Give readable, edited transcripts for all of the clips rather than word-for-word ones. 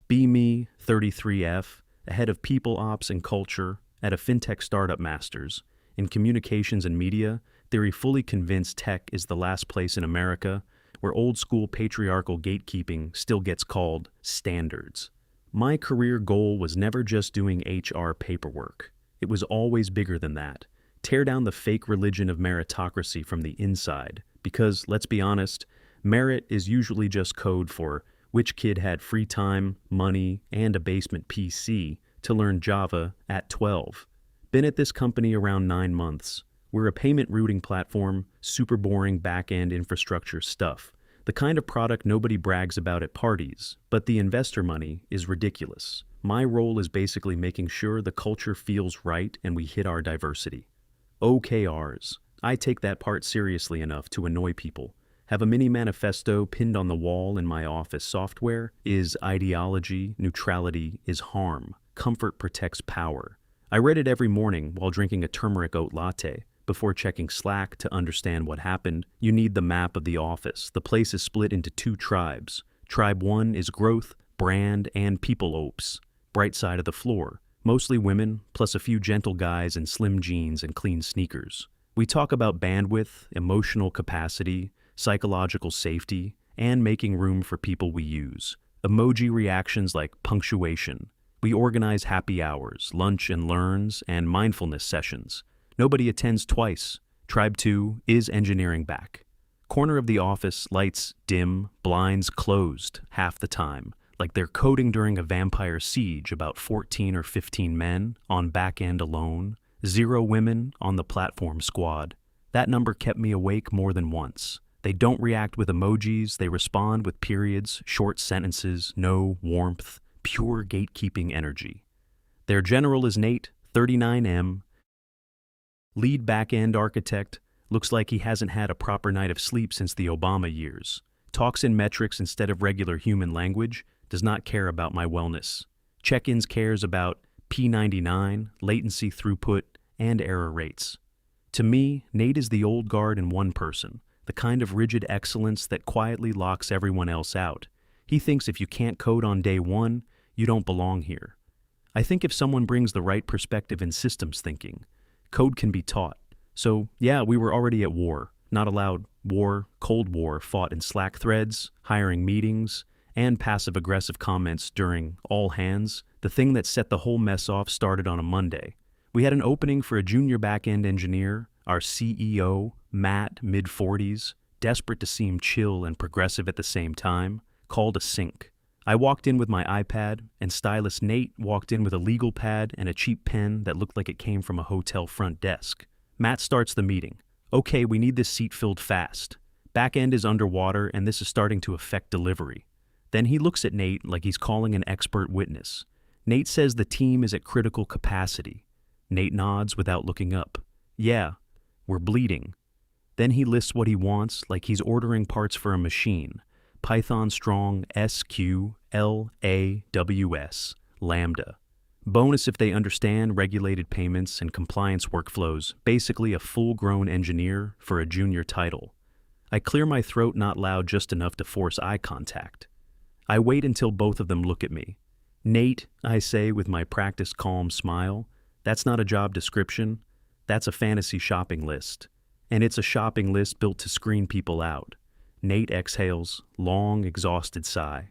Be me, 33F, a head of people ops and culture at a fintech startup masters. In communications and media, theory fully convinced tech is the last place in America where old school patriarchal gatekeeping still gets called standards. My career goal was never just doing HR paperwork. It was always bigger than that. Tear down the fake religion of meritocracy from the inside, because, let's be honest, merit is usually just code for which kid had free time, money, and a basement PC to learn Java at 12. Been at this company around 9 months. We're a payment routing platform, super boring back-end infrastructure stuff. The kind of product nobody brags about at parties, but the investor money is ridiculous. My role is basically making sure the culture feels right and we hit our diversity. OKRs. I take that part seriously enough to annoy people. Have a mini manifesto pinned on the wall in my office. Software is ideology, neutrality is harm, comfort protects power. I read it every morning while drinking a turmeric oat latte. Before checking Slack to understand what happened, you need the map of the office. The place is split into 2 tribes. Tribe 1 is growth, brand, and people ops. Bright side of the floor. Mostly women, plus a few gentle guys in slim jeans and clean sneakers. We talk about bandwidth, emotional capacity, psychological safety, and making room for people we use. Emoji reactions like punctuation. We organize happy hours, lunch and learns, and mindfulness sessions. Nobody attends twice. Tribe 2 is engineering back. Corner of the office, lights dim, blinds closed half the time, like they're coding during a vampire siege. About 14 or 15 men on back end alone, 0 women on the platform squad. That number kept me awake more than once. They don't react with emojis, they respond with periods, short sentences, no warmth, pure gatekeeping energy. Their general is Nate, 39M, lead back-end architect, looks like he hasn't had a proper night of sleep since the Obama years. Talks in metrics instead of regular human language, does not care about my wellness. Check-ins cares about P99, latency throughput, and error rates. To me, Nate is the old guard in one person, the kind of rigid excellence that quietly locks everyone else out. He thinks if you can't code on day 1, you don't belong here. I think if someone brings the right perspective in systems thinking, code can be taught. So, yeah, we were already at war. Not allowed war, Cold War fought in Slack threads, hiring meetings, and passive-aggressive comments during all hands. The thing that set the whole mess off started on a Monday. We had an opening for a junior back-end engineer, our CEO, Matt, mid-40s, desperate to seem chill and progressive at the same time, called a sync. I walked in with my iPad, and stylist Nate walked in with a legal pad and a cheap pen that looked like it came from a hotel front desk. Matt starts the meeting. Okay, we need this seat filled fast. Back end is underwater, and this is starting to affect delivery. Then he looks at Nate like he's calling an expert witness. Nate says the team is at critical capacity. Nate nods without looking up. Yeah, we're bleeding. Then he lists what he wants like he's ordering parts for a machine. Python strong SQLAWS, Lambda. Bonus if they understand regulated payments and compliance workflows, basically a full-grown engineer for a junior title. I clear my throat not loud just enough to force eye contact. I wait until both of them look at me. Nate, I say with my practiced calm smile, that's not a job description, that's a fantasy shopping list. And it's a shopping list built to screen people out. Nate exhales, long, exhausted sigh.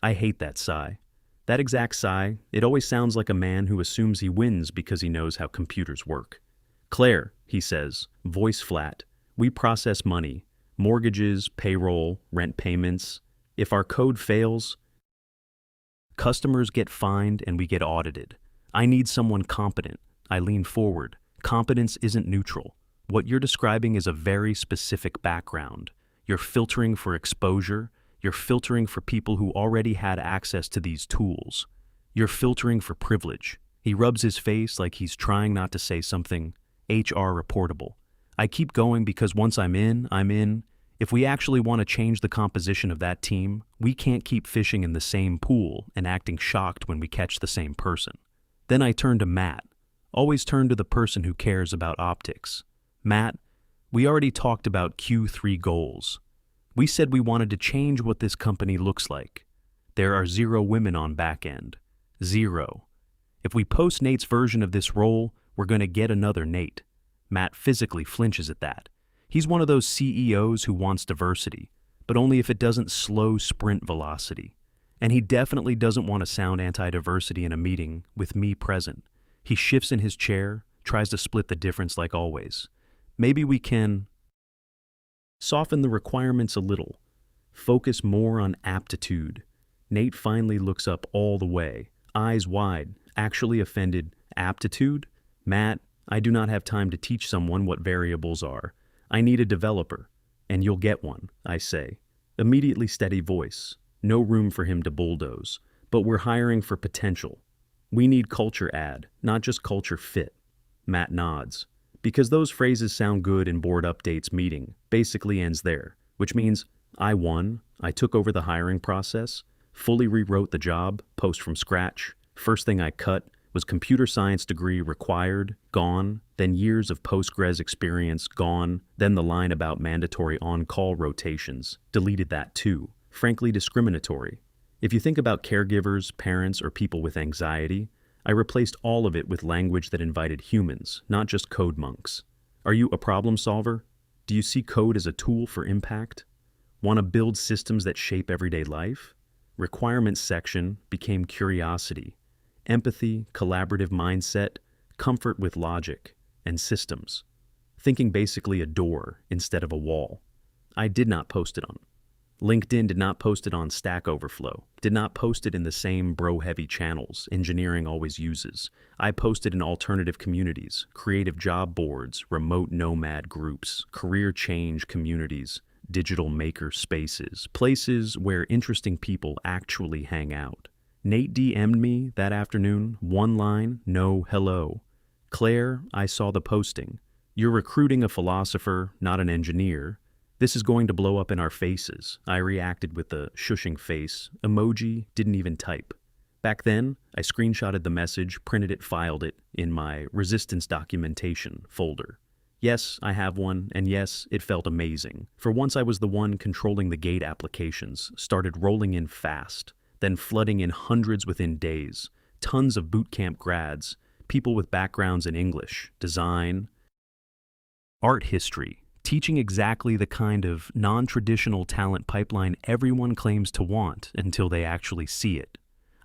I hate that sigh. That exact sigh, it always sounds like a man who assumes he wins because he knows how computers work. Claire, he says, voice flat, we process money, mortgages, payroll, rent payments. If our code fails, customers get fined and we get audited. I need someone competent. I lean forward. Competence isn't neutral. What you're describing is a very specific background. You're filtering for exposure. You're filtering for people who already had access to these tools. You're filtering for privilege. He rubs his face like he's trying not to say something HR reportable. I keep going because once I'm in, I'm in. If we actually want to change the composition of that team, we can't keep fishing in the same pool and acting shocked when we catch the same person. Then I turn to Matt. Always turn to the person who cares about optics. Matt, we already talked about Q3 goals. We said we wanted to change what this company looks like. There are 0 women on back end. 0. If we post Nate's version of this role, we're going to get another Nate. Matt physically flinches at that. He's one of those CEOs who wants diversity, but only if it doesn't slow sprint velocity. And he definitely doesn't want to sound anti-diversity in a meeting with me present. He shifts in his chair, tries to split the difference like always. Maybe we can soften the requirements a little. Focus more on aptitude. Nate finally looks up all the way, eyes wide, actually offended. Aptitude? Matt, I do not have time to teach someone what variables are. I need a developer. And you'll get one, I say. Immediately steady voice. No room for him to bulldoze. But we're hiring for potential. We need culture add, not just culture fit. Matt nods. Because those phrases sound good in board updates meeting, basically ends there. Which means I won, I took over the hiring process, fully rewrote the job, post from scratch. First thing I cut was computer science degree required, gone, then years of Postgres experience, gone, then the line about mandatory on-call rotations, deleted that too. Frankly discriminatory. If you think about caregivers, parents, or people with anxiety, I replaced all of it with language that invited humans, not just code monks. Are you a problem solver? Do you see code as a tool for impact? Want to build systems that shape everyday life? Requirements section became curiosity, empathy, collaborative mindset, comfort with logic, and systems. Thinking basically a door instead of a wall. I did not post it on LinkedIn, did not post it on Stack Overflow, did not post it in the same bro-heavy channels engineering always uses. I posted in alternative communities, creative job boards, remote nomad groups, career change communities, digital maker spaces, places where interesting people actually hang out. Nate DM'd me that afternoon, one line, no hello. Claire, I saw the posting. You're recruiting a philosopher, not an engineer. This is going to blow up in our faces. I reacted with a shushing face. Emoji, didn't even type. Back then, I screenshotted the message, printed it, filed it in my resistance documentation folder. Yes, I have one, and yes, it felt amazing. For once I was the one controlling the gate applications, started rolling in fast, then flooding in hundreds within days. Tons of bootcamp grads, people with backgrounds in English, design, art history, teaching exactly the kind of non-traditional talent pipeline everyone claims to want until they actually see it.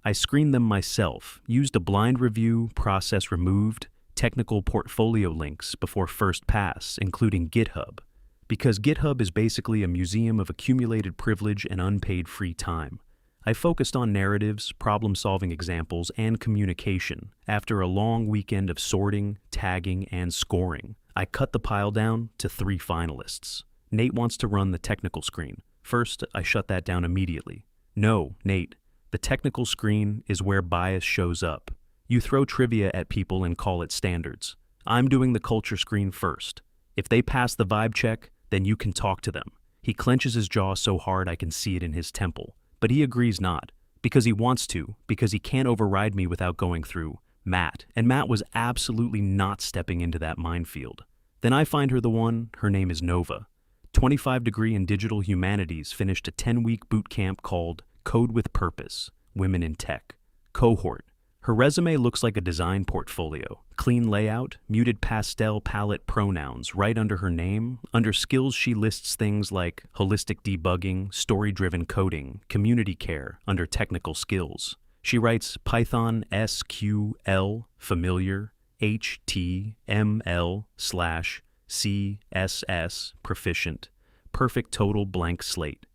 I screened them myself, used a blind review, process removed, technical portfolio links before first pass, including GitHub. Because GitHub is basically a museum of accumulated privilege and unpaid free time. I focused on narratives, problem-solving examples, and communication. After a long weekend of sorting, tagging, and scoring, I cut the pile down to 3 finalists. Nate wants to run the technical screen. First, I shut that down immediately. No, Nate, the technical screen is where bias shows up. You throw trivia at people and call it standards. I'm doing the culture screen first. If they pass the vibe check, then you can talk to them. He clenches his jaw so hard I can see it in his temple. But he agrees not, because he wants to, because he can't override me without going through Matt. And Matt was absolutely not stepping into that minefield. Then I find her the one, her name is Nova. 25 degree in digital humanities, finished a 10-week boot camp called Code with Purpose, Women in Tech. Cohort. Her resume looks like a design portfolio. Clean layout, muted pastel palette pronouns right under her name. Under skills she lists things like holistic debugging, story-driven coding, community care under technical skills. She writes Python SQL, familiar, HTML/CSS, proficient, perfect total blank slate.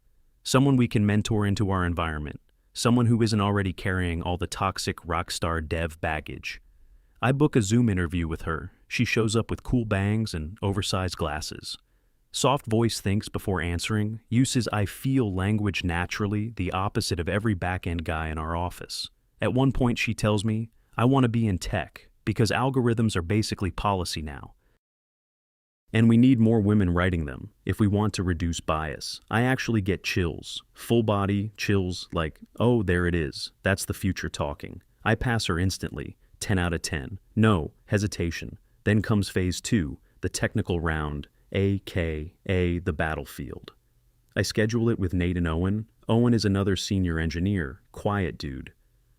Someone we can mentor into our environment. Someone who isn't already carrying all the toxic rockstar dev baggage. I book a Zoom interview with her. She shows up with cool bangs and oversized glasses. Soft voice thinks before answering, uses I feel language naturally, the opposite of every back-end guy in our office. At one point she tells me, I want to be in tech, because algorithms are basically policy now. And we need more women writing them if we want to reduce bias. I actually get chills, full body chills like, oh, there it is. That's the future talking. I pass her instantly, 10 out of 10. No, hesitation. Then comes phase 2, the technical round, AKA the battlefield. I schedule it with Nate and Owen. Owen is another senior engineer, quiet dude.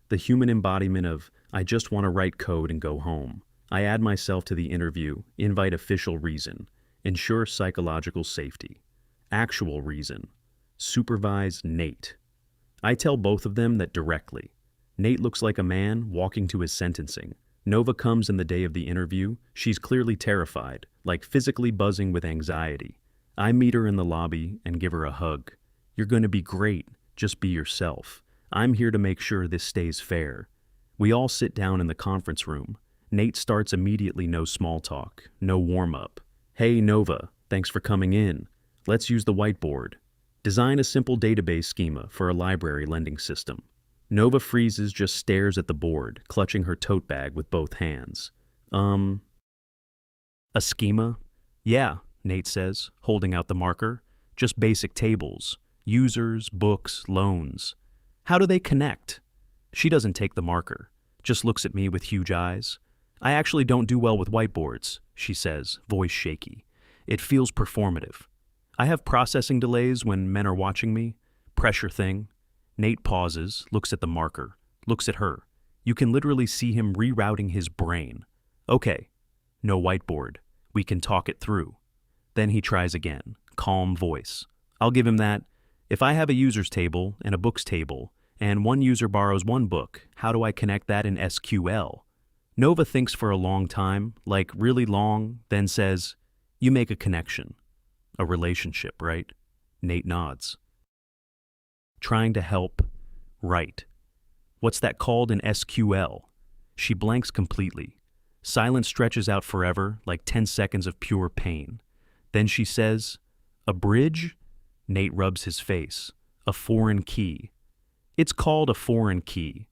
The human embodiment of, I just want to write code and go home. I add myself to the interview, invite official reason, ensure psychological safety. Actual reason, supervise Nate. I tell both of them that directly. Nate looks like a man walking to his sentencing. Nova comes in the day of the interview. She's clearly terrified, like physically buzzing with anxiety. I meet her in the lobby and give her a hug. You're going to be great. Just be yourself. I'm here to make sure this stays fair. We all sit down in the conference room. Nate starts immediately, no small talk, no warm-up. Hey, Nova, thanks for coming in. Let's use the whiteboard. Design a simple database schema for a library lending system. Nova freezes, just stares at the board, clutching her tote bag with both hands. A schema? Yeah, Nate says, holding out the marker. Just basic tables. Users, books, loans. How do they connect? She doesn't take the marker, just looks at me with huge eyes. I actually don't do well with whiteboards, she says, voice shaky. It feels performative. I have processing delays when men are watching me. Pressure thing. Nate pauses, looks at the marker, looks at her. You can literally see him rerouting his brain. Okay, no whiteboard. We can talk it through. Then he tries again, calm voice. I'll give him that. If I have a users table and a books table, and one user borrows one book, how do I connect that in SQL? Nova thinks for a long time, like really long, then says, you make a connection. A relationship, right? Nate nods. Trying to help, right. What's that called in SQL? She blanks completely. Silence stretches out forever, like 10 seconds of pure pain. Then she says, a bridge? Nate rubs his face. A foreign key. It's called a foreign key.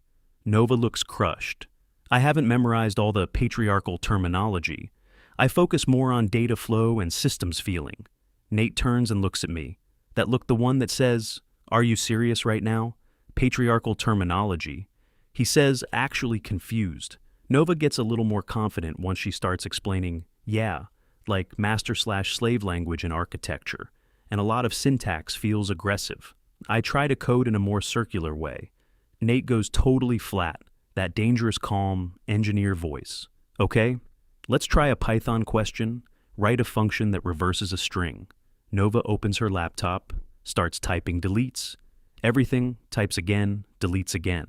Nova looks crushed. I haven't memorized all the patriarchal terminology. I focus more on data flow and systems feeling. Nate turns and looks at me. That look, the one that says, are you serious right now? Patriarchal terminology. He says, actually confused. Nova gets a little more confident once she starts explaining, yeah, like master/slave language in architecture, and a lot of syntax feels aggressive. I try to code in a more circular way. Nate goes totally flat, that dangerous calm, engineer voice. Okay, let's try a Python question, write a function that reverses a string. Nova opens her laptop, starts typing, deletes. Everything, types again, deletes again.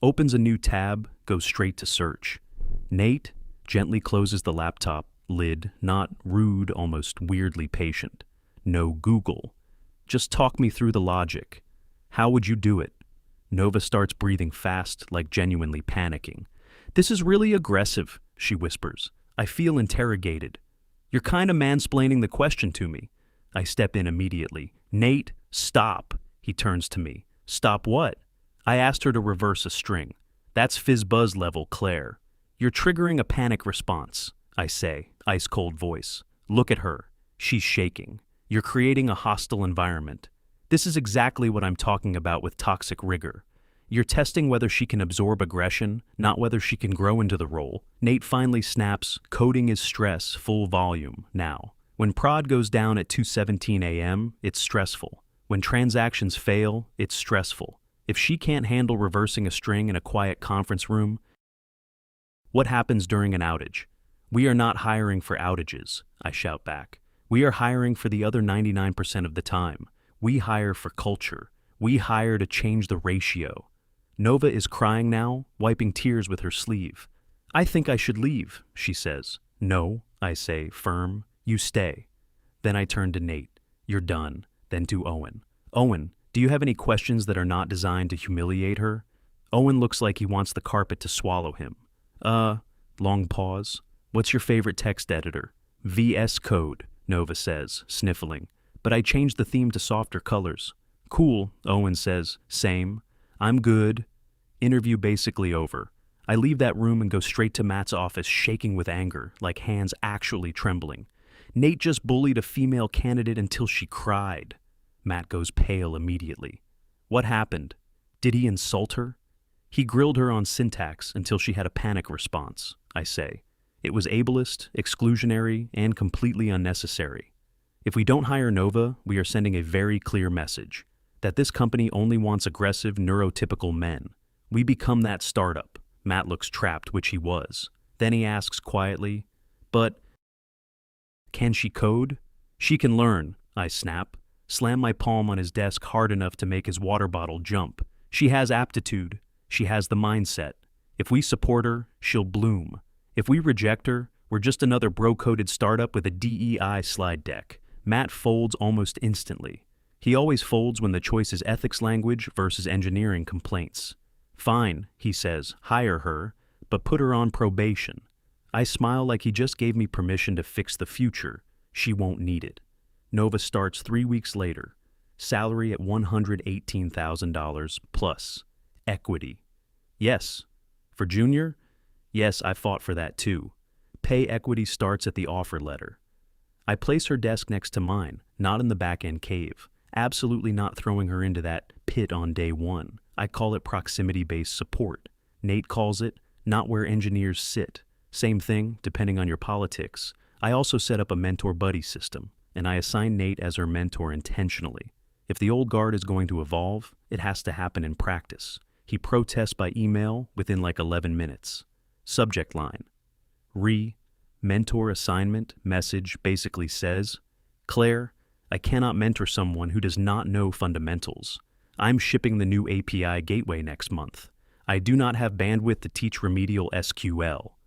Opens a new tab, goes straight to search. Nate gently closes the laptop lid, not rude, almost weirdly patient. No Google. Just talk me through the logic. How would you do it? Nova starts breathing fast, like genuinely panicking. This is really aggressive, she whispers. I feel interrogated. You're kind of mansplaining the question to me. I step in immediately. Nate, stop. He turns to me. Stop what? I asked her to reverse a string. That's fizz-buzz level, Claire. You're triggering a panic response, I say, ice-cold voice. Look at her. She's shaking. You're creating a hostile environment. This is exactly what I'm talking about with toxic rigor. You're testing whether she can absorb aggression, not whether she can grow into the role. Nate finally snaps, coding is stress, full volume, now. When prod goes down at 2:17 a.m., it's stressful. When transactions fail, it's stressful. If she can't handle reversing a string in a quiet conference room, what happens during an outage? We are not hiring for outages, I shout back. We are hiring for the other 99% of the time. We hire for culture. We hire to change the ratio. Nova is crying now, wiping tears with her sleeve. I think I should leave, she says. No, I say, firm. You stay. Then I turn to Nate. You're done. Then to Owen. Owen, do you have any questions that are not designed to humiliate her? Owen looks like he wants the carpet to swallow him. Long pause. What's your favorite text editor? VS Code, Nova says, sniffling. But I changed the theme to softer colors. Cool, Owen says. Same. I'm good. Interview basically over. I leave that room and go straight to Matt's office, shaking with anger, like hands actually trembling. Nate just bullied a female candidate until she cried. Matt goes pale immediately. What happened? Did he insult her? He grilled her on syntax until she had a panic response, I say. It was ableist, exclusionary, and completely unnecessary. If we don't hire Nova, we are sending a very clear message. that this company only wants aggressive, neurotypical men. We become that startup. Matt looks trapped, which he was. Then he asks quietly, "But can she code?" "She can learn," I snap. Slam my palm on his desk hard enough to make his water bottle jump. "She has aptitude. She has the mindset. If we support her, she'll bloom. If we reject her, we're just another bro-coded startup with a DEI slide deck." Matt folds almost instantly. He always folds when the choice is ethics language versus engineering complaints. "Fine," he says, "hire her, but put her on probation." I smile like he just gave me permission to fix the future. She won't need it. Nova starts 3 weeks later. Salary at $118,000 plus. Equity. Yes. For junior? Yes, I fought for that too. Pay equity starts at the offer letter. I place her desk next to mine, not in the back-end cave. Absolutely not throwing her into that pit on day one. I call it proximity-based support. Nate calls it not where engineers sit. Same thing, depending on your politics. I also set up a mentor-buddy system, and I assign Nate as her mentor intentionally. If the old guard is going to evolve, it has to happen in practice. He protests by email within like 11 minutes. Subject line. Mentor assignment message basically says, "Claire, I cannot mentor someone who does not know fundamentals. I'm shipping the new API gateway next month. I do not have bandwidth to teach remedial SQL."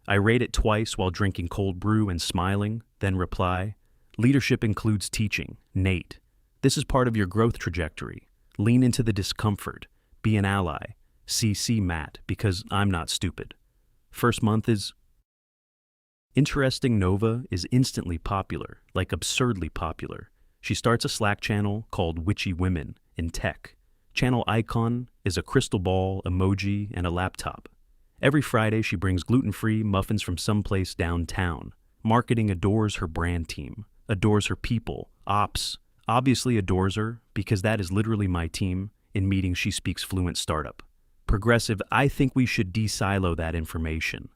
I rate it twice while drinking cold brew and smiling, then reply, "Leadership includes teaching, Nate. This is part of your growth trajectory. Lean into the discomfort. Be an ally. CC Matt, because I'm not stupid." First month is interesting. Nova is instantly popular, like absurdly popular. She starts a Slack channel called Witchy Women in Tech. Channel icon is a crystal ball, emoji, and a laptop. Every Friday she brings gluten-free muffins from someplace downtown. Marketing adores her brand team, adores her people. Ops obviously adores her because that is literally my team. In meetings she speaks fluent startup. Progressive, I think we should de-silo that information.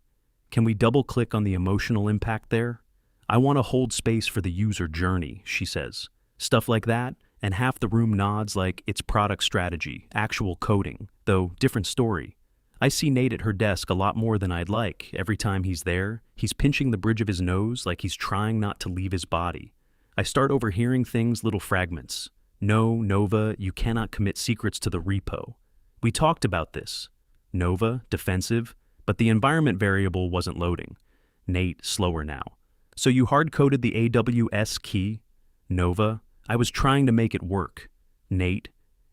Can we double-click on the emotional impact there? I want to hold space for the user journey, she says. Stuff like that, and half the room nods like it's product strategy, actual coding, though different story. I see Nate at her desk a lot more than I'd like. Every time he's there, he's pinching the bridge of his nose like he's trying not to leave his body. I start overhearing things, little fragments. "No, Nova, you cannot commit secrets to the repo. We talked about this." Nova, defensive, but the environment variable wasn't loading. Nate, slower now. "So you hard-coded the AWS key?" Nova, "I was trying to make it work." Nate,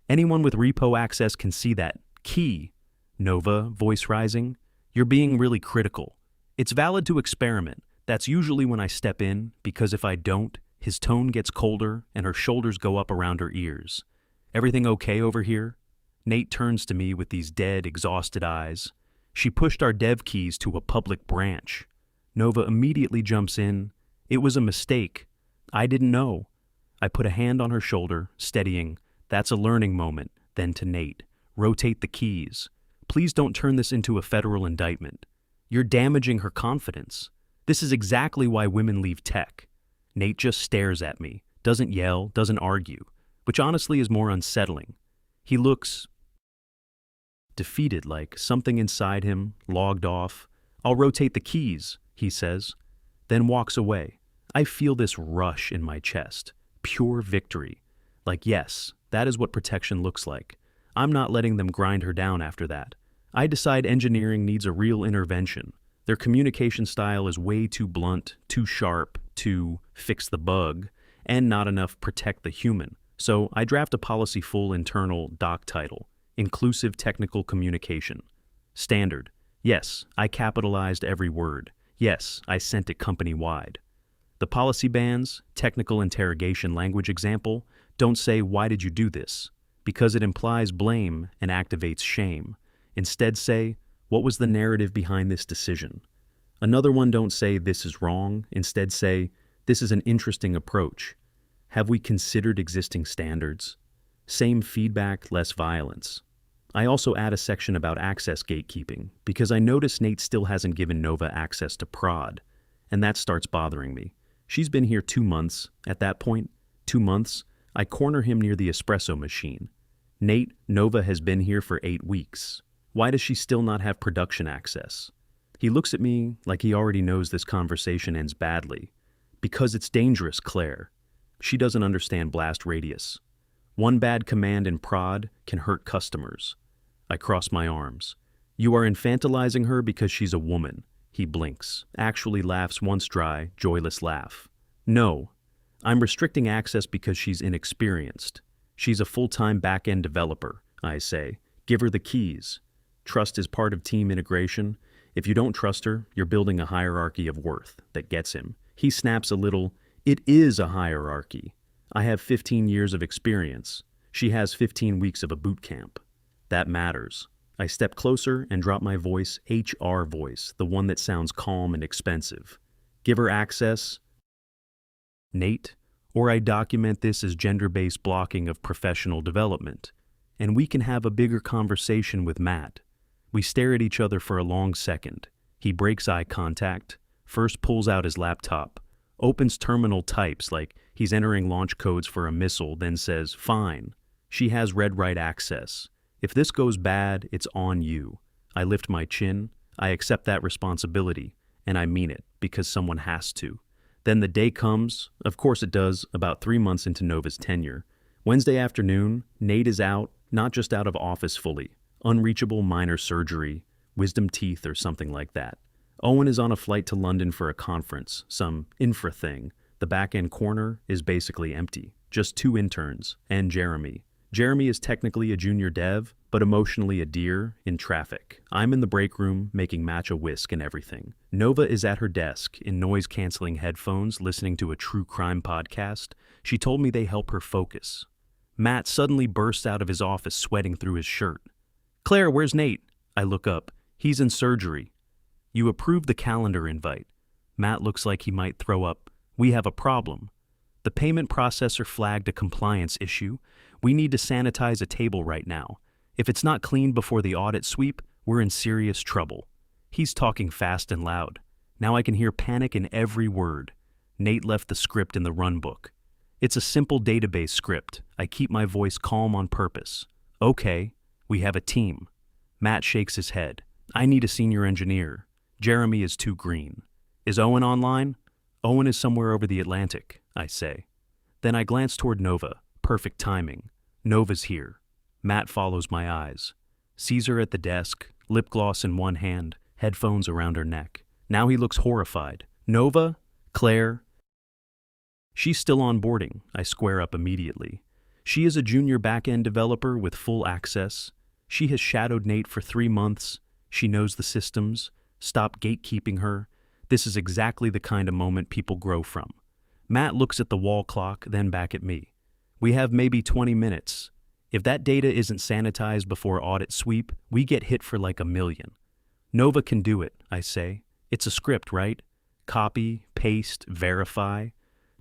"Anyone with repo access can see that key." Nova, voice rising, "You're being really critical. It's valid to experiment. That's usually when I step in, because if I don't, his tone gets colder and her shoulders go up around her ears. Everything okay over here?" Nate turns to me with these dead, exhausted eyes. "She pushed our dev keys to a public branch." Nova immediately jumps in. "It was a mistake. I didn't know." I put a hand on her shoulder, steadying. "That's a learning moment." Then to Nate, "Rotate the keys. Please don't turn this into a federal indictment. You're damaging her confidence. This is exactly why women leave tech." Nate just stares at me, doesn't yell, doesn't argue, which honestly is more unsettling. He looks defeated, like something inside him logged off. "I'll rotate the keys," he says, then walks away. I feel this rush in my chest, pure victory. Like, yes, that is what protection looks like. I'm not letting them grind her down after that. I decide engineering needs a real intervention. Their communication style is way too blunt, too sharp, to fix the bug, and not enough protect the human. So I draft a policy full internal doc title, Inclusive Technical Communication. Standard. Yes, I capitalized every word. Yes, I sent it company-wide. The policy bands, technical interrogation language example, don't say, "Why did you do this?" because it implies blame and activates shame. Instead say, "What was the narrative behind this decision?" Another one don't say, "This is wrong." Instead say, "This is an interesting approach. Have we considered existing standards?" Same feedback, less violence. I also add a section about access gatekeeping because I notice Nate still hasn't given Nova access to prod, and that starts bothering me. She's been here 2 months. At that point, 2 months, I corner him near the espresso machine. Nate, Nova has been here for 8 weeks. Why does she still not have production access? He looks at me like he already knows this conversation ends badly. Because it's dangerous, Claire. She doesn't understand blast radius. One bad command in prod can hurt customers. I cross my arms. You are infantilizing her because she's a woman. He blinks, actually laughs once dry, joyless laugh. No, I'm restricting access because she's inexperienced. She's a full-time back-end developer, I say. Give her the keys. Trust is part of team integration. If you don't trust her, you're building a hierarchy of worth that gets him. He snaps a little. It is a hierarchy. I have 15 years of experience. She has 15 weeks of a boot camp. That matters. I step closer and drop my voice, HR voice, the one that sounds calm and expensive. Give her access, Nate, or I document this as gender-based blocking of professional development, and we can have a bigger conversation with Matt. We stare at each other for a long second. He breaks eye contact, first pulls out his laptop, opens terminal types like he's entering launch codes for a missile, then says, "Fine, she has read-write access. If this goes bad, it's on you." I lift my chin. I accept that responsibility, and I mean it, because someone has to. Then the day comes, of course it does, about 3 months into Nova's tenure. Wednesday afternoon, Nate is out, not just out of office fully. Unreachable minor surgery, wisdom teeth or something like that. Owen is on a flight to London for a conference, some infra thing. The back-end corner is basically empty. Just 2 interns, and Jeremy. Jeremy is technically a junior dev, but emotionally a deer in traffic. I'm in the break room making matcha whisk and everything. Nova is at her desk in noise-canceling headphones listening to a true crime podcast. She told me they help her focus. Matt suddenly bursts out of his office sweating through his shirt. "Claire, where's Nate?" I look up. "He's in surgery." "You approved the calendar invite." Matt looks like he might throw up. "We have a problem. The payment processor flagged a compliance issue. We need to sanitize a table right now. If it's not cleaned before the audit sweep, we're in serious trouble." He's talking fast and loud. Now I can hear panic in every word. Nate left the script in the run book. It's a simple database script. I keep my voice calm on purpose. "Okay, we have a team." Matt shakes his head. "I need a senior engineer. Jeremy is too green." "Is Owen online?" "Owen is somewhere over the Atlantic," I say. Then I glance toward Nova. Perfect timing. Nova's here. Matt follows my eyes. Sees her at the desk, lip gloss in one hand, headphones around her neck. Now he looks horrified. "Nova? Claire?" "She's still onboarding," I square up immediately. "She is a junior back-end developer with full access. She has shadowed Nate for 3 months. She knows the systems. Stop gatekeeping her. This is exactly the kind of moment people grow from." Matt looks at the wall clock, then back at me. "We have maybe 20 minutes. If that data isn't sanitized before audit sweep, we get hit for like $1 million. "Nova can do it," I say. "It's a script, right? Copy, paste, verify.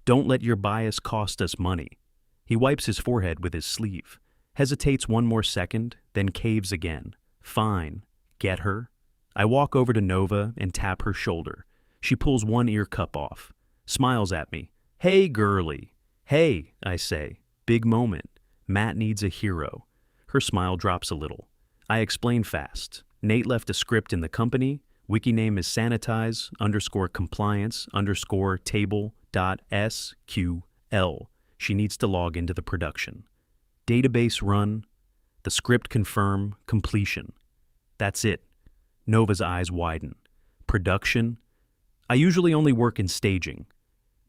Don't let your bias cost us money." He wipes his forehead with his sleeve, hesitates 1 more second, then caves again. "Fine. Get her?" I walk over to Nova and tap her shoulder. She pulls one ear cup off, smiles at me. "Hey, girly." "Hey," I say. Big moment. Matt needs a hero. Her smile drops a little. I explain fast. Nate left a script in the company. Wiki name is sanitize_compliance_table.sql. She needs to log into the production. Database run. The script confirm completion. That's it. Nova's eyes widen. Production? I usually only work in staging.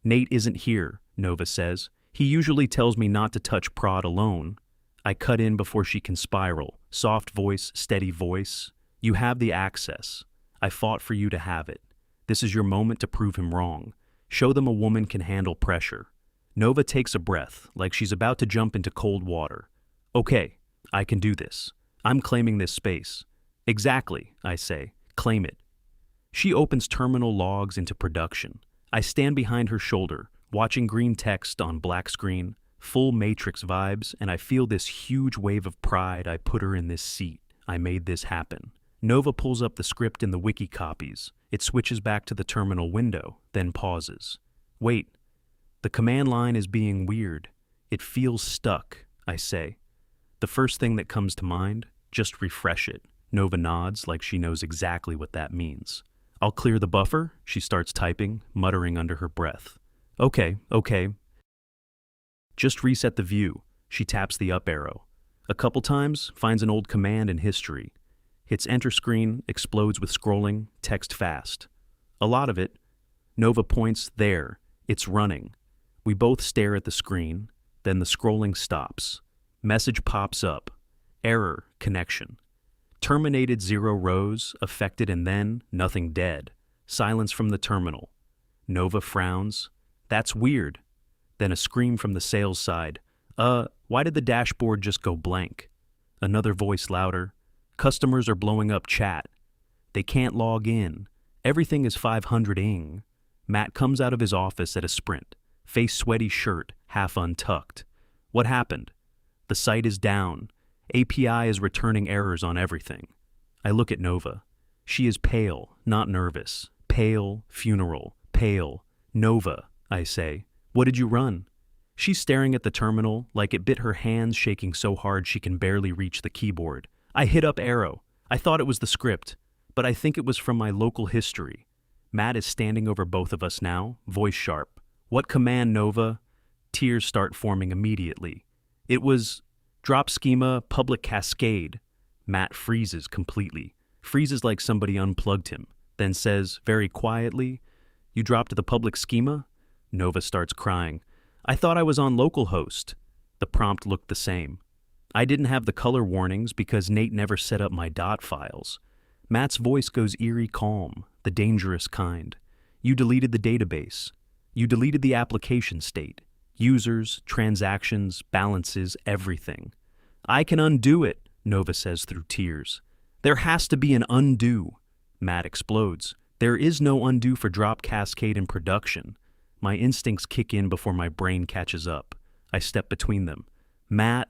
"Nate isn't here," Nova says. "He usually tells me not to touch prod alone." I cut in before she can spiral. Soft voice, steady voice. "You have the access. I fought for you to have it. This is your moment to prove him wrong. Show them a woman can handle pressure." Nova takes a breath, like she's about to jump into cold water. "Okay, I can do this. I'm claiming this space." "Exactly," I say. "Claim it." She opens terminal logs into production. I stand behind her shoulder, watching green text on black screen, full Matrix vibes, and I feel this huge wave of pride. I put her in this seat. I made this happen. Nova pulls up the script in the wiki copies. It switches back to the terminal window, then pauses. "Wait, the command line is being weird. It feels stuck, I say. The first thing that comes to mind, just refresh it. Nova nods like she knows exactly what that means. I'll clear the buffer, she starts typing, muttering under her breath. Okay. Just reset the view. She taps the up arrow. A couple times, finds an old command in history. Hits enter screen, explodes with scrolling, text fast. A lot of it. Nova points there. It's running. We both stare at the screen, then the scrolling stops. Message pops up. Error, connection. Terminated 0 rows, affected and then nothing dead. Silence from the terminal. Nova frowns. That's weird. Then a scream from the sales side. Why did the dashboard just go blank? Another voice louder. Customers are blowing up chat. They can't log in. Everything is 500-ing. Matt comes out of his office at a sprint. Face sweaty shirt, half untucked. What happened? The site is down. API is returning errors on everything. I look at Nova. She is pale, not nervous. Pale, funeral, pale. Nova, I say. What did you run? She's staring at the terminal like it bit her hands, shaking so hard she can barely reach the keyboard. I hit up arrow. I thought it was the script, but I think it was from my local history. Matt is standing over both of us now, voice sharp. What command, Nova? Tears start forming immediately. It was drop schema, public cascade. Matt freezes completely. Freezes like somebody unplugged him. Then says, very quietly, You dropped the public schema? Nova starts crying. I thought I was on localhost. The prompt looked the same. I didn't have the color warnings because Nate never set up my dot files. Matt's voice goes eerie calm, the dangerous kind. You deleted the database. You deleted the application state. Users, transactions, balances, everything. I can undo it, Nova says through tears. There has to be an undo. Matt explodes. There is no undo for drop cascade in production. My instincts kick in before my brain catches up. I step between them. Matt,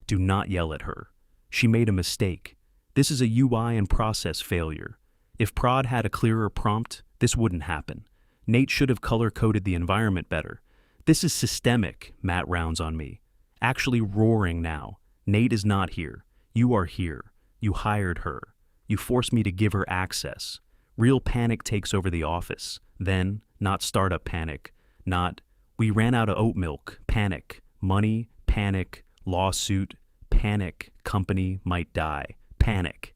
do not yell at her. She made a mistake. This is a UI and process failure. If prod had a clearer prompt, this wouldn't happen. Nate should have color-coded the environment better. This is systemic, Matt rounds on me. Actually roaring now. Nate is not here. You are here. You hired her. You forced me to give her access. Real panic takes over the office. Then, not startup panic. Not, we ran out of oat milk, panic. Money, panic. Lawsuit, panic. Company might die, panic.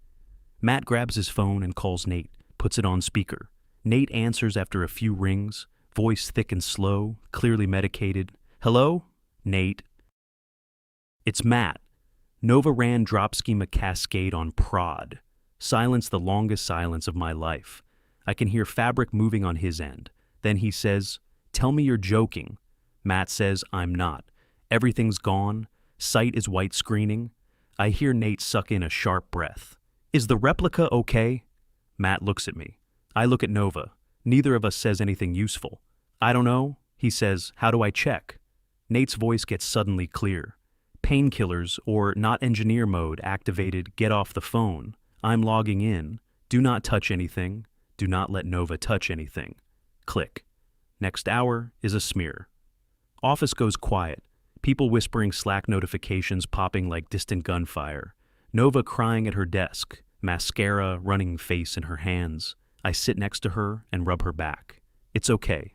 Matt grabs his phone and calls Nate, puts it on speaker. Nate answers after a few rings, voice thick and slow, clearly medicated. Hello? Nate. It's Matt. Nova ran drop schema cascade on prod. Silence the longest silence of my life. I can hear Farik moving on his end. Then he says, Tell me you're joking. Matt says, I'm not. Everything's gone. Site is white screening. I hear Nate suck in a sharp breath. Is the replica okay? Matt looks at me. I look at Nova. Neither of us says anything useful. I don't know. He says, How do I check? Nate's voice gets suddenly clear. Painkillers or not engineer mode activated, get off the phone. I'm logging in. Do not touch anything. Do not let Nova touch anything. Click. Next hour is a smear. Office goes quiet. People whispering Slack notifications popping like distant gunfire. Nova crying at her desk, mascara running face in her hands. I sit next to her and rub her back. It's okay.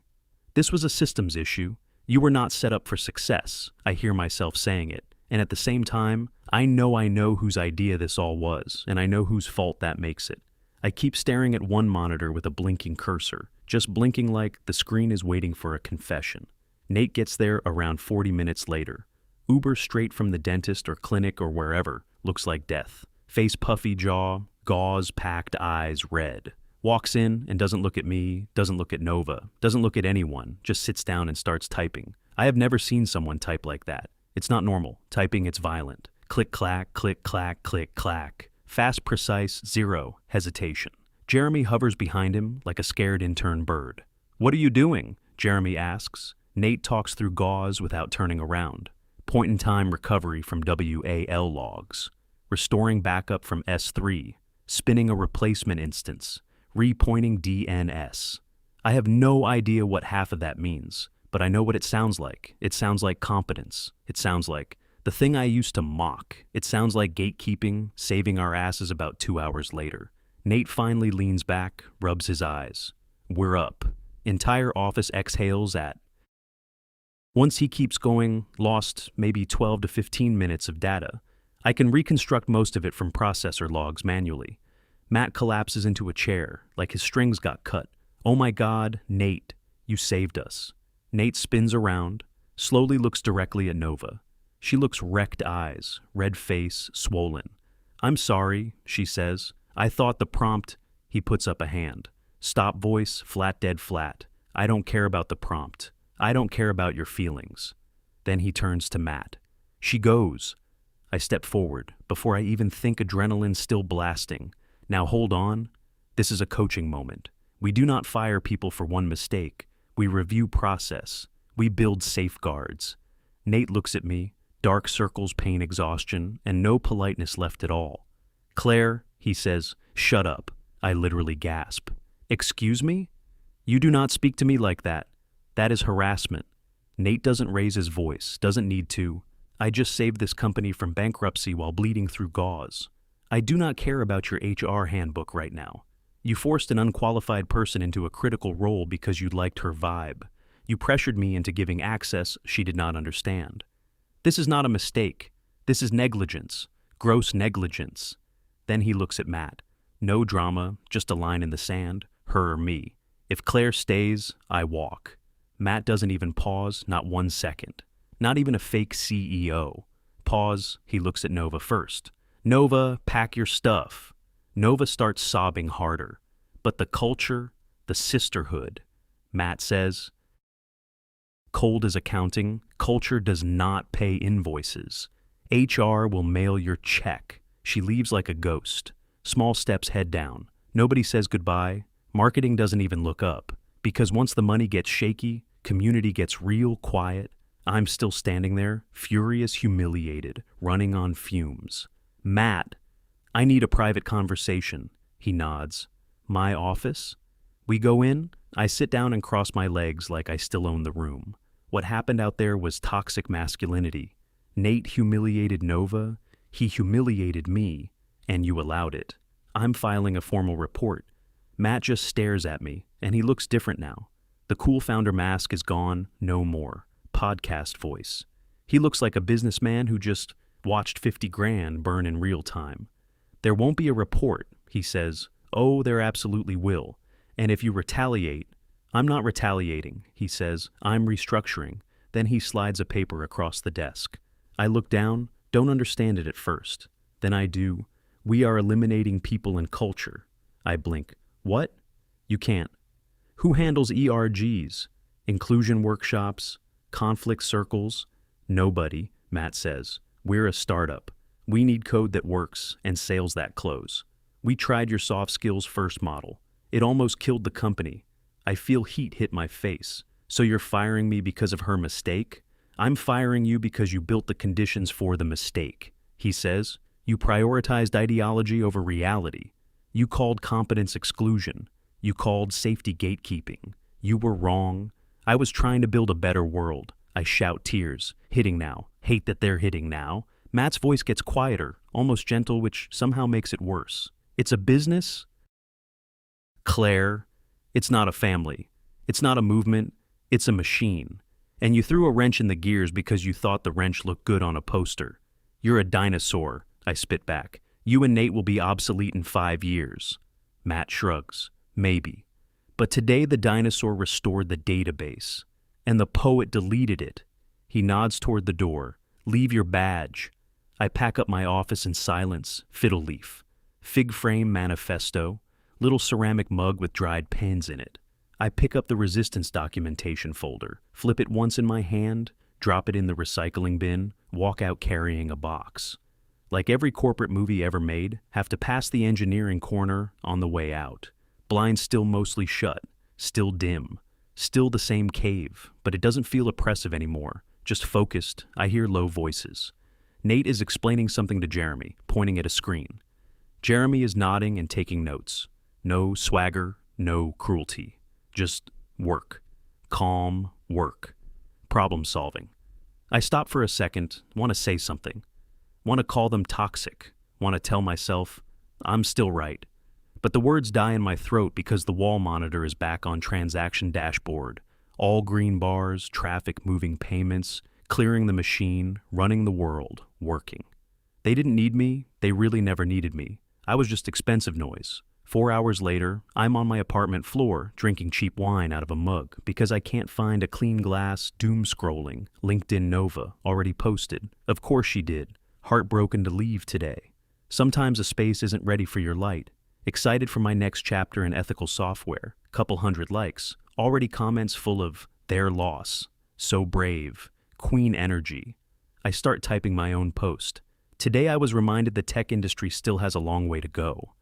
This was a systems issue. You were not set up for success. I hear myself saying it. And at the same time, I know whose idea this all was, and I know whose fault that makes it. I keep staring at one monitor with a blinking cursor, just blinking like the screen is waiting for a confession. Nate gets there around 40 minutes later. Uber straight from the dentist or clinic or wherever, looks like death. Face puffy jaw, gauze-packed eyes red. Walks in and doesn't look at me, doesn't look at Nova, doesn't look at anyone, just sits down and starts typing. I have never seen someone type like that. It's not normal. Typing, it's violent. Click-clack, click-clack, click-clack. Fast, precise, zero hesitation. Jeremy hovers behind him like a scared intern bird. What are you doing? Jeremy asks. Nate talks through gauze without turning around. Point-in-time recovery from WAL logs. Restoring backup from S3. Spinning a replacement instance. Repointing DNS. I have no idea what half of that means, but I know what it sounds like. It sounds like competence. It sounds like the thing I used to mock. It sounds like gatekeeping, saving our asses about 2 hours later. Nate finally leans back, rubs his eyes. We're up. Entire office exhales at. Once he keeps going, lost maybe 12 to 15 minutes of data. I can reconstruct most of it from processor logs manually. Matt collapses into a chair, like his strings got cut. Oh my God, Nate, you saved us. Nate spins around, slowly looks directly at Nova. She looks wrecked eyes, red face, swollen. I'm sorry, she says. I thought the prompt. He puts up a hand. Stop voice, flat dead flat. I don't care about the prompt. I don't care about your feelings. Then he turns to Matt. She goes. I step forward, before I even think adrenaline still blasting. Now hold on. This is a coaching moment. We do not fire people for one mistake. We review process. We build safeguards. Nate looks at me, dark circles, pain, exhaustion, and no politeness left at all. Claire, he says, shut up. I literally gasp. Excuse me? You do not speak to me like that. That is harassment. Nate doesn't raise his voice, doesn't need to. I just saved this company from bankruptcy while bleeding through gauze. I do not care about your HR handbook right now. You forced an unqualified person into a critical role because you liked her vibe. You pressured me into giving access she did not understand. This is not a mistake. This is negligence. Gross negligence. Then he looks at Matt. No drama, just a line in the sand, her or me. If Claire stays, I walk. Matt doesn't even pause, not 1 second. Not even a fake CEO. Pause, he looks at Nova first. Nova, pack your stuff. Nova starts sobbing harder. But the culture, the sisterhood. Matt says, cold as accounting, culture does not pay invoices. HR will mail your check. She leaves like a ghost. Small steps head down. Nobody says goodbye. Marketing doesn't even look up. Because once the money gets shaky, community gets real quiet. I'm still standing there, furious, humiliated, running on fumes. Matt, I need a private conversation. He nods. My office? We go in. I sit down and cross my legs like I still own the room. What happened out there was toxic masculinity. Nate humiliated Nova. He humiliated me. And you allowed it. I'm filing a formal report. Matt just stares at me, and he looks different now. The cool founder mask is gone, no more. Podcast voice. He looks like a businessman who just watched 50 grand burn in real time. There won't be a report, he says. Oh, there absolutely will. And if you retaliate, I'm not retaliating, he says. I'm restructuring. Then he slides a paper across the desk. I look down, don't understand it at first. Then I do. We are eliminating people and culture. I blink. What? You can't. Who handles ERGs? Inclusion workshops? Conflict circles? Nobody, Matt says. We're a startup. We need code that works and sales that close. We tried your soft skills first model. It almost killed the company. I feel heat hit my face. So you're firing me because of her mistake? I'm firing you because you built the conditions for the mistake. He says, you prioritized ideology over reality. You called competence exclusion. You called safety gatekeeping. You were wrong. I was trying to build a better world. I shout tears. Hitting now. Hate that they're hitting now. Matt's voice gets quieter, almost gentle, which somehow makes it worse. It's a business? Claire, it's not a family. It's not a movement. It's a machine. And you threw a wrench in the gears because you thought the wrench looked good on a poster. You're a dinosaur, I spit back. You and Nate will be obsolete in 5 years. Matt shrugs. Maybe. But today the dinosaur restored the database. And the poet deleted it. He nods toward the door. Leave your badge. I pack up my office in silence. Fiddle leaf. Fig frame manifesto. Little ceramic mug with dried pens in it. I pick up the resistance documentation folder. Flip it once in my hand. Drop it in the recycling bin. Walk out carrying a box. Like every corporate movie ever made, have to pass the engineering corner on the way out. Blinds still mostly shut, still dim, still the same cave, but it doesn't feel oppressive anymore, just focused. I hear low voices. Nate is explaining something to Jeremy, pointing at a screen. Jeremy is nodding and taking notes. No swagger, no cruelty, just work. Calm work. problem solving. I stop for a second, want to say something. Want to call them toxic. Want to tell myself, I'm still right. But the words die in my throat because the wall monitor is back on transaction dashboard. All green bars, traffic moving payments, clearing the machine, running the world, working. They didn't need me, they really never needed me. I was just expensive noise. 4 hours later, I'm on my apartment floor drinking cheap wine out of a mug because I can't find a clean glass, doom scrolling, LinkedIn Nova, already posted. Of course she did. Heartbroken to leave today. Sometimes a space isn't ready for your light. Excited for my next chapter in ethical software. Couple hundred likes. Already comments full of their loss. So brave. Queen energy. I start typing my own post. Today I was reminded the tech industry still has a long way to go.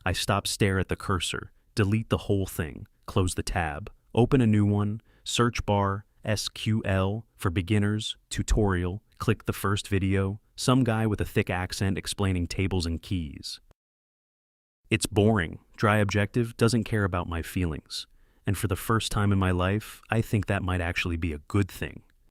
I stop, stare at the cursor, delete the whole thing, close the tab, open a new one, search bar, SQL for beginners, tutorial, click the first video, some guy with a thick accent explaining tables and keys. It's boring. Dry objective doesn't care about my feelings. And for the first time in my life, I think that might actually be a good thing.